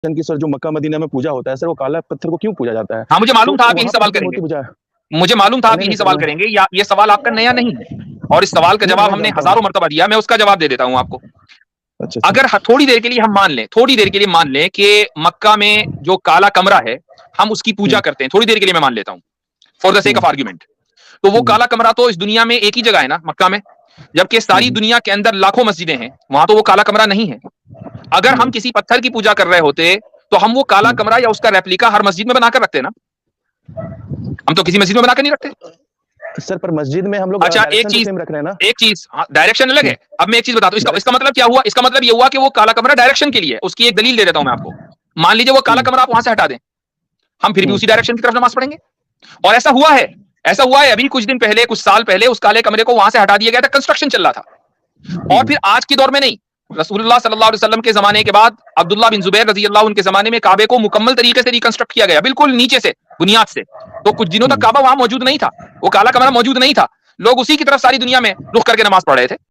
کی سر جو مکہ مدینہ میں پوجا ہوتا ہے سر، وہ کالا پتھر کو کیوں پوجا جاتا ہے؟ ہاں مجھے معلوم تھا آپ یہی سوال کریں گے، مجھے معلوم تھا آپ یہی سوال کریں گے، یہ سوال آپ کا نیا نہیں ہے، اور اس سوال کا جواب ہم نے ہزاروں مرتبہ دیا، میں اس کا جواب دے دیتا ہوں آپ کو۔ اگر تھوڑی دیر کے لیے ہم مان لیں کہ مکہ میں جو کالا کمرہ ہے ہم اس کی پوجا کرتے ہیں، تھوڑی دیر کے لیے میں مان لیتا ہوں for the sake of argument, تو وہ کالا کمرہ تو اس دنیا میں ایک ہی جگہ ہے نا، مکہ میں، جبکہ ساری دنیا کے اندر لاکھوں مسجدیں ہیں، وہاں تو وہ کالا کمرہ نہیں ہے۔ اگر ہم کسی پتھر کی پوجا کر رہے ہوتے تو ہم وہ کالا کمرہ یا اس کا ریپلیکا ہر مسجد میں بنا کر رکھتے نا، ہم تو کسی مسجد میں بنا کر نہیں رکھتے سر، پر مسجد میں ہم لوگ اچھا ایک چیز ڈائریکشن الگ ہے۔ اب میں ایک چیز بتاتا ہوں، اس کا مطلب کیا ہوا؟ اس کا مطلب یہ ہوا کہ وہ کالا کمرہ ڈائریکشن کے لیے، اس کی ایک دلیل دے دیتا ہوں میں آپ کو۔ مان لیجیے وہ کالا کمرہ آپ وہاں سے ہٹا دیں، ہم پھر بھی اسی ڈائریکشن کی طرف نماز پڑھیں گے، اور ایسا ہوا ہے ابھی کچھ دن پہلے، کچھ سال پہلے اس کالے کمرے کو وہاں سے ہٹا دیا گیا تھا، کنسٹرکشن چل رہا تھا، اور پھر آج کے دور میں نہیں، رسول اللہ صلی اللہ علیہ وسلم کے زمانے کے بعد عبداللہ بن زبیر رضی اللہ عنہ کے زمانے میں کعبے کو مکمل طریقے سے ریکنسٹرکٹ کیا گیا، بالکل نیچے سے، بنیاد سے۔ تو کچھ دنوں تک کعبہ وہاں موجود نہیں تھا، وہ کالا کمرہ موجود نہیں تھا، لوگ اسی کی طرف ساری دنیا میں رخ کر کے نماز پڑھ رہے تھے۔